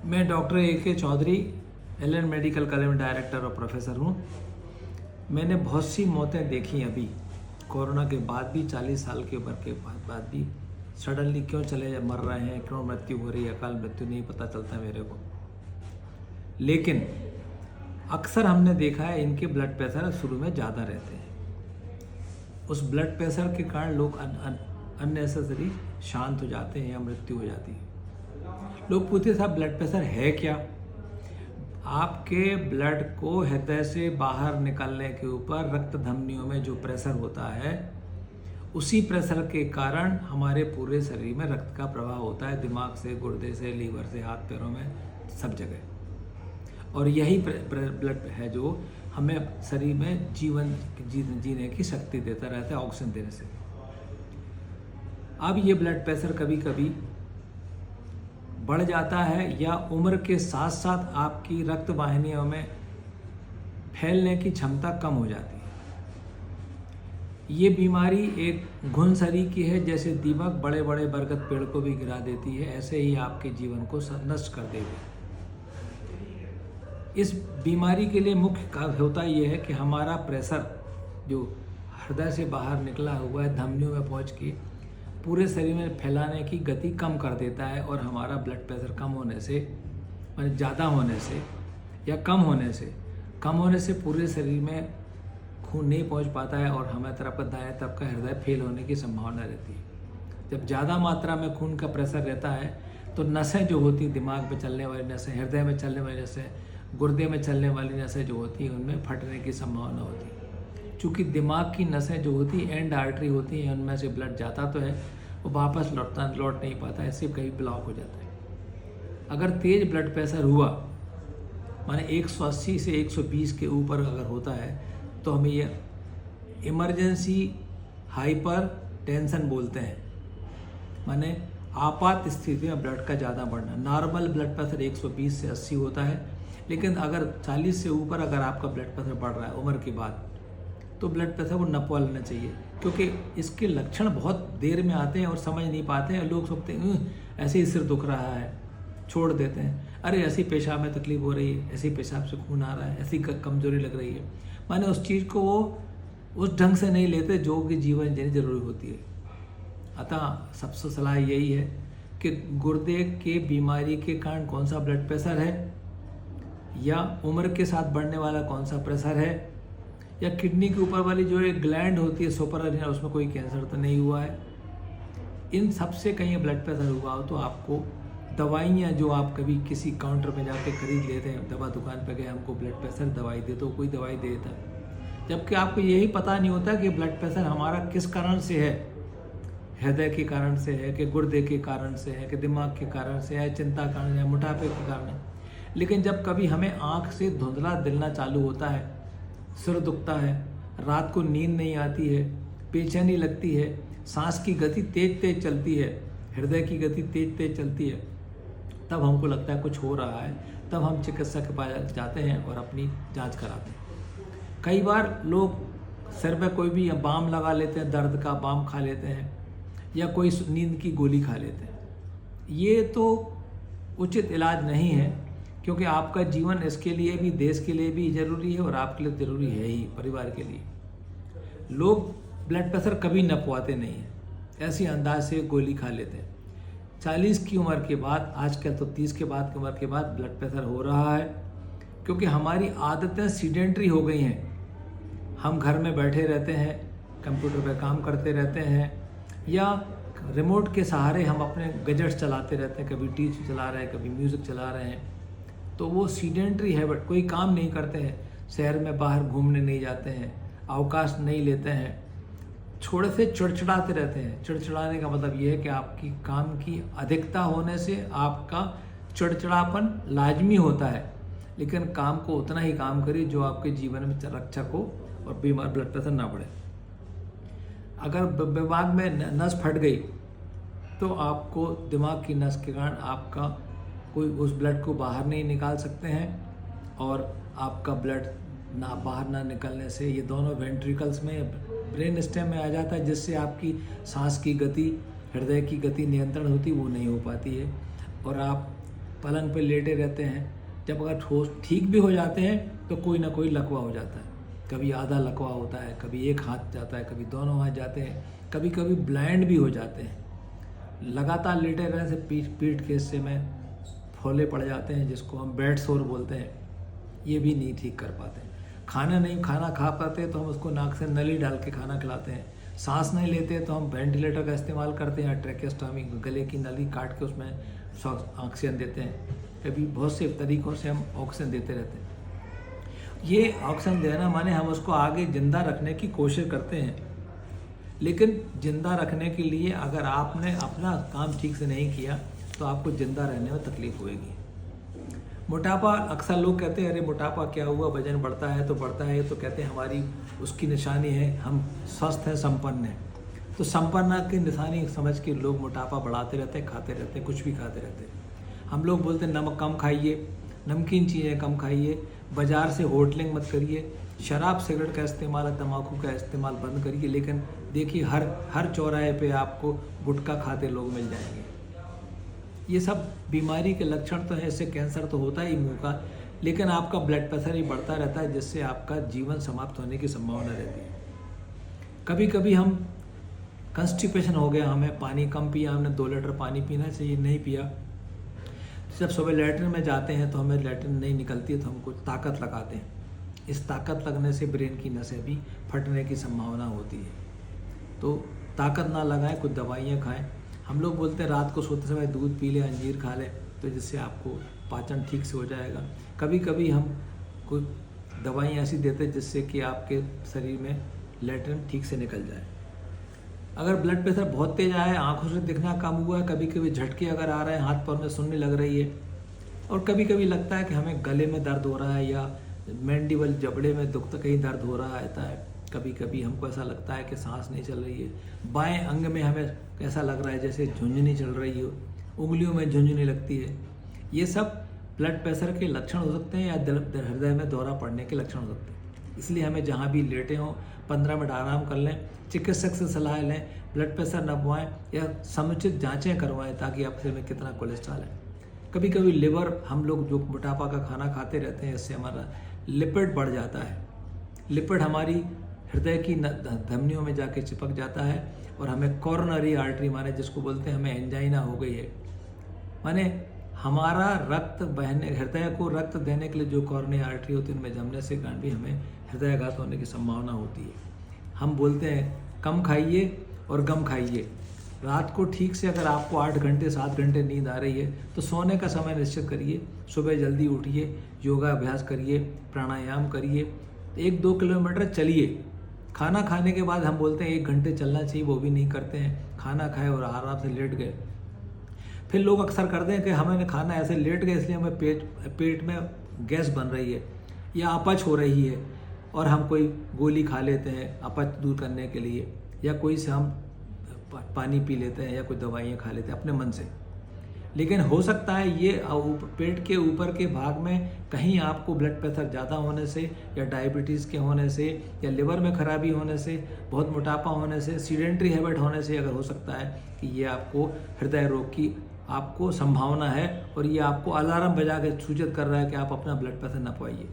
मैं doctor A K. Chaudhary, L N. Medical college में director और प्रोफेसर हूँ। मैंने बहुत सी मौतें देखी अभी कोरोना के बाद भी, 40 साल के उम्र के बाद भी। सडनली क्यों चले मर रहे हैं, क्यों मृत्यु हो रही है, अकाल मृत्यु नहीं पता चलता मेरे को। लेकिन अक्सर हमने देखा है इनके ब्लड प्रेशर शुरू में ज़्यादा रहते हैं। उस ब्लड प्रेशर के कारण लोग अननेसेसरी शांत हो जाते हैं या मृत्यु हो जाती है। लोग पूछते साहब ब्लड प्रेशर है क्या? आपके ब्लड को हृदय से बाहर निकलने के ऊपर रक्त धमनियों में जो प्रेशर होता है, उसी प्रेशर के कारण हमारे पूरे शरीर में रक्त का प्रवाह होता है, दिमाग से, गुर्दे से, लीवर से, हाथ पैरों में, सब जगह। और यही ब्लड है जो हमें शरीर में जीने की शक्ति देता रहता है ऑक्सीजन देने से। अब ये ब्लड प्रेशर कभी कभी बढ़ जाता है या उम्र के साथ साथ आपकी रक्त वाहिनियों में फैलने की क्षमता कम हो जाती है। ये बीमारी एक घुनसरी की है, जैसे दीमक बड़े बड़े बरगद पेड़ को भी गिरा देती है, ऐसे ही आपके जीवन को नष्ट कर देगी। इस बीमारी के लिए मुख्य कारण होता यह है कि हमारा प्रेशर जो हृदय से बाहर निकला हुआ है, धमनियों में पहुंच के पूरे शरीर में फैलाने की गति कम कर देता है। और हमारा ब्लड प्रेशर कम होने से, माने ज़्यादा होने से या कम होने से पूरे शरीर में खून नहीं पहुंच पाता है और हमारे तरफ का दाएं तरफ का हृदय फेल होने की संभावना रहती है। जब ज़्यादा मात्रा में खून का प्रेशर रहता है तो नसें जो होती, दिमाग में चलने वाली नसें, हृदय में चलने वाली नसें, गुर्दे में चलने वाली नसें जो होती हैं, उनमें फटने की संभावना होती है। चूँकि दिमाग की नसें जो होती हैं एंड आर्टरी होती हैं, उनमें से ब्लड जाता तो है, वो वापस लौट नहीं पाता है, सिर्फ कहीं ब्लॉक हो जाता है। अगर तेज ब्लड प्रेशर हुआ, माने 180 से 120 के ऊपर अगर होता है, तो हमें ये इमरजेंसी हाइपर टेंशन बोलते हैं। माने आपात स्थिति में ब्लड का ज़्यादा बढ़ना। नॉर्मल ब्लड प्रेशर 120 से 80 होता है, लेकिन अगर 40 से ऊपर अगर आपका ब्लड प्रेशर बढ़ रहा है उम्र के बाद, तो ब्लड प्रेशर को नपवा लेना चाहिए, क्योंकि इसके लक्षण बहुत देर में आते हैं और समझ नहीं पाते हैं। लोग सोचते हैं ऐसे ही सिर दुख रहा है, छोड़ देते हैं। अरे ऐसी पेशाब में तकलीफ हो रही है, ऐसी पेशाब से खून आ रहा है, ऐसी कमजोरी लग रही है, माने उस चीज़ को वो उस ढंग से नहीं लेते जो कि जीवन जीने जरूरी होती है। अतः सबसे सलाह यही है कि गुर्दे के बीमारी के कारण कौन सा ब्लड प्रेशर है, या उम्र के साथ बढ़ने वाला कौन सा प्रेशर है, या किडनी के ऊपर वाली जो एक ग्लैंड होती है सुपररेनल, उसमें कोई कैंसर तो नहीं हुआ है। इन सबसे कहीं ब्लड प्रेशर हुआ हो तो आपको दवाइयाँ जो आप कभी किसी काउंटर पे जाके खरीद लेते हैं, दवा दुकान पे गए, हमको ब्लड प्रेशर दवाई दे दो, कोई दवाई दे देता है, जबकि आपको यही पता नहीं होता कि ब्लड प्रेशर हमारा किस कारण से है। हृदय के कारण से है कि गुर्दे के कारण से है कि दिमाग के कारण से है, चिंता कारण है, मोटापे के कारण है। लेकिन जब कभी हमें आँख से धुंधला दिखना चालू होता है, सिर दुखता है, रात को नींद नहीं आती है, बेचैनी लगती है, सांस की गति तेज तेज चलती है, हृदय की गति तेज तेज चलती है, तब हमको लगता है कुछ हो रहा है। तब हम चिकित्सक के पास जाते हैं और अपनी जांच कराते हैं। कई बार लोग सिर में कोई भी बाम लगा लेते हैं, दर्द का बाम खा लेते हैं, या कोई नींद की गोली खा लेते हैं। ये तो उचित इलाज नहीं है, क्योंकि आपका जीवन इसके लिए भी, देश के लिए भी ज़रूरी है और आपके लिए ज़रूरी है ही, परिवार के लिए। लोग ब्लड प्रेशर कभी नपवाते नहीं हैं, ऐसी अंदाज से गोली खा लेते हैं। 40 की उम्र के बाद, आजकल तो 30 के बाद की उम्र के बाद ब्लड प्रेशर हो रहा है, क्योंकि हमारी आदतें सीडेंट्री हो गई हैं। हम घर में बैठे रहते हैं, कंप्यूटर पर काम करते रहते हैं, या रिमोट के सहारे हम अपने गैजेट्स चलाते रहते हैं, कभी टीवी चला रहे हैं, कभी म्यूज़िक चला रहे हैं। तो वो सीडेंट्री हैबिट, कोई काम नहीं करते हैं, शहर में बाहर घूमने नहीं जाते हैं, अवकाश नहीं लेते हैं, थोड़े से चिड़चिड़ाते रहते हैं। चिड़चिड़ाने का मतलब ये है कि आपकी काम की अधिकता होने से आपका चिड़चिड़ापन लाजमी होता है, लेकिन काम को उतना ही काम करिए जो आपके जीवन में रक्षक हो और बीमार ब्लड प्रेशर ना बढ़े। अगर दिमाग में नस फट गई तो आपको दिमाग की नस के कारण आपका कोई उस ब्लड को बाहर नहीं निकाल सकते हैं, और आपका ब्लड बाहर ना निकलने से ये दोनों वेंट्रिकल्स में, ब्रेन स्टेम में आ जाता है, जिससे आपकी सांस की गति, हृदय की गति नियंत्रण होती वो नहीं हो पाती है, और आप पलंग पे लेटे रहते हैं। जब अगर ठीक भी हो जाते हैं तो कोई ना कोई लकवा हो जाता है। कभी आधा लकवा होता है, कभी एक हाथ जाता है, कभी दोनों हाथ जाते हैं, कभी कभी ब्लाइंड भी हो जाते हैं। लगातार लेटे रहने से पीठ के हिस्से में फोले पड़ जाते हैं, जिसको हम बेड सोर बोलते हैं। ये भी नहीं ठीक कर पाते। खाना खा पाते तो हम उसको नाक से नली डाल के खाना खिलाते हैं। सांस नहीं लेते तो हम वेंटिलेटर का इस्तेमाल करते हैं, ट्रैकेस्टोमी, गले की नली काट के उसमें ऑक्सीजन देते हैं। कभी बहुत से तरीक़ों से हम ऑक्सीजन देते रहते हैं। ये ऑक्सीजन देना माने हम उसको आगे ज़िंदा रखने की कोशिश करते हैं, लेकिन ज़िंदा रखने के लिए अगर आपने अपना काम ठीक से नहीं किया तो आपको ज़िंदा रहने में तकलीफ होएगी। मोटापा, अक्सर लोग कहते हैं अरे मोटापा क्या हुआ, वजन बढ़ता है तो बढ़ता है, तो कहते हैं हमारी उसकी निशानी है हम स्वस्थ हैं, संपन्न हैं। तो संपन्न की निशानी समझ के लोग मोटापा बढ़ाते रहते हैं, खाते रहते हैं, कुछ भी खाते रहते हैं। हम लोग बोलते हैं नमक कम खाइए, नमकीन चीज़ें कम खाइए, बाज़ार से होटलिंग मत करिए, शराब सिगरेट का इस्तेमाल, तम्बाकू का इस्तेमाल बंद करिए। लेकिन देखिए हर चौराहे पे आपको गुटखा खाते लोग मिल जाएंगे। ये सब बीमारी के लक्षण तो हैं। इससे कैंसर तो होता ही मुंह का, लेकिन आपका ब्लड प्रेशर ही बढ़ता रहता है, जिससे आपका जीवन समाप्त होने की संभावना रहती है। कभी कभी हम कंस्टिपेशन हो गया, हमें पानी कम पिया, हमने 2 लीटर पानी पीना चाहिए, नहीं पिया। जब सुबह लैट्रिन में जाते हैं तो हमें लैट्रिन नहीं निकलती है तो हम कुछ ताकत लगाते हैं। इस ताकत लगने से ब्रेन की नसें भी फटने की संभावना होती है। तो ताकत ना लगाएं, कुछ दवाइयाँ खाएं। हम लोग बोलते हैं रात को सोते समय दूध पी ले, अंजीर खा ले, तो जिससे आपको पाचन ठीक से हो जाएगा। कभी कभी हम कुछ दवाइयाँ ऐसी देते हैं जिससे कि आपके शरीर में लैट्रिन ठीक से निकल जाए। अगर ब्लड प्रेशर बहुत तेज आया है, आंखों से दिखना कम हुआ है, कभी कभी झटके अगर आ रहे हैं, हाथ पैर में सुन्नी लग रही है, और कभी कभी लगता है कि हमें गले में दर्द हो रहा है या मैंडिबल जबड़े में दुख कहीं दर्द हो रहा रहता है, कभी कभी हमको ऐसा लगता है कि सांस नहीं चल रही है, बाएं अंग में हमें ऐसा लग रहा है जैसे झुंझुनी चल रही हो, उंगलियों में झुंझुनी लगती है, ये सब ब्लड प्रेशर के लक्षण हो सकते हैं या हृदय में दौरा पड़ने के लक्षण हो सकते हैं। इसलिए हमें जहाँ भी लेटे हों 15 मिनट आराम कर लें, चिकित्सक से सलाह लें, ब्लड प्रेशर नपवाएं या समुचित जांचें करवाएं ताकि आपके में कितना कोलेस्ट्रॉल है। कभी कभी लिवर, हम लोग जो मोटापा का खाना खाते रहते हैं, इससे हमारा लिपिड बढ़ जाता है। लिपिड हमारी हृदय की धमनियों में जाके चिपक जाता है और हमें कॉरोनरी आर्टरी, माने जिसको बोलते हैं हमें एंजाइना हो गई है, माने हमारा रक्त बहने, हृदय को रक्त देने के लिए जो कॉरोनरी आर्टरी होती है उनमें जमने से कारण भी हमें हृदयाघात होने की संभावना होती है। हम बोलते हैं कम खाइए और गम खाइए। रात को ठीक से अगर आपको 8 घंटे 7 घंटे नींद आ रही है तो सोने का समय निश्चित करिए, सुबह जल्दी उठिए, योगा अभ्यास करिए, प्राणायाम करिए, 1-2 किलोमीटर चलिए। खाना खाने के बाद हम बोलते हैं 1 घंटे चलना चाहिए, वो भी नहीं करते हैं। खाना खाए और आराम से लेट गए। फिर लोग अक्सर करते हैं कि हमें खाना ऐसे लेट गए इसलिए हमें पेट में गैस बन रही है या अपच हो रही है, और हम कोई गोली खा लेते हैं अपच दूर करने के लिए, या कोई से हम पानी पी लेते हैं या कोई दवाइयाँ खा लेते हैं अपने मन से। लेकिन हो सकता है ये पेट के ऊपर के भाग में कहीं आपको ब्लड प्रेशर ज़्यादा होने से या डायबिटीज़ के होने से या लिवर में खराबी होने से, बहुत मोटापा होने से, सीडेंट्री हैबिट होने से अगर हो सकता है कि ये आपको हृदय रोग की आपको संभावना है, और ये आपको अलार्म बजा के सूचित कर रहा है कि आप अपना ब्लड प्रेशर नपवाइए।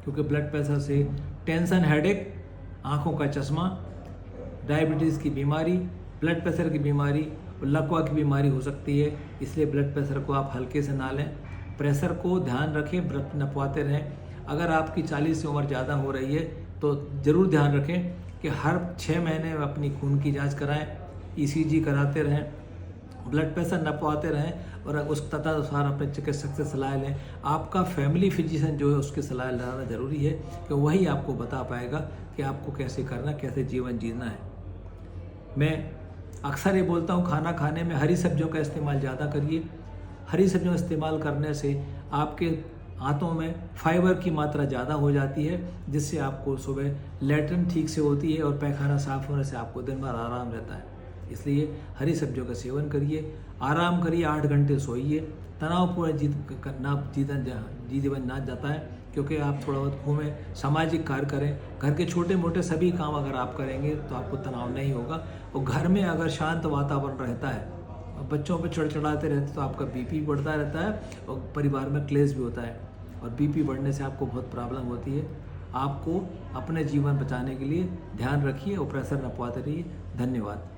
क्योंकि ब्लड प्रेशर से टेंशन, हेडेक, आँखों का चश्मा, डायबिटीज़ की बीमारी, ब्लड प्रेशर की बीमारी और लकवा की बीमारी हो सकती है। इसलिए ब्लड प्रेशर को आप हल्के से ना लें, प्रेशर को ध्यान रखें, ब्लड नपवाते रहें। अगर आपकी 40 से उम्र ज़्यादा हो रही है तो ज़रूर ध्यान रखें कि हर 6 महीने में अपनी खून की जांच कराएं, ECG कराते रहें, ब्लड प्रेशर नपवाते रहें, और उस तदनुसार अपने चिकित्सक से सलाह लें। आपका फैमिली फिजिशियन जो है उसकी सलाह लेना ज़रूरी है, कि वही आपको बता पाएगा कि आपको कैसे करना, कैसे जीवन जीना है। मैं अक्सर ये बोलता हूँ, खाना खाने में हरी सब्जियों का इस्तेमाल ज़्यादा करिए। हरी सब्जियों का इस्तेमाल करने से आपके हाथों में फाइबर की मात्रा ज़्यादा हो जाती है, जिससे आपको सुबह लैट्रिन ठीक से होती है और पैखाना साफ होने से आपको दिन भर आराम रहता है। इसलिए हरी सब्जियों का सेवन करिए, आराम करिए, 8 घंटे सोइए। तनावपूर्ण जीवन ना जाता है, क्योंकि आप थोड़ा बहुत घूमें, सामाजिक कार्य करें, घर के छोटे मोटे सभी काम अगर आप करेंगे तो आपको तनाव नहीं होगा। और घर में अगर शांत वातावरण रहता है बच्चों पे चिड़चिड़ाते रहते तो आपका बीपी बढ़ता रहता है और परिवार में क्लेश भी होता है, और बीपी बढ़ने से आपको बहुत प्रॉब्लम होती है। आपको अपने जीवन बचाने के लिए ध्यान रखिए और प्रेशर न पाते रहिए। धन्यवाद।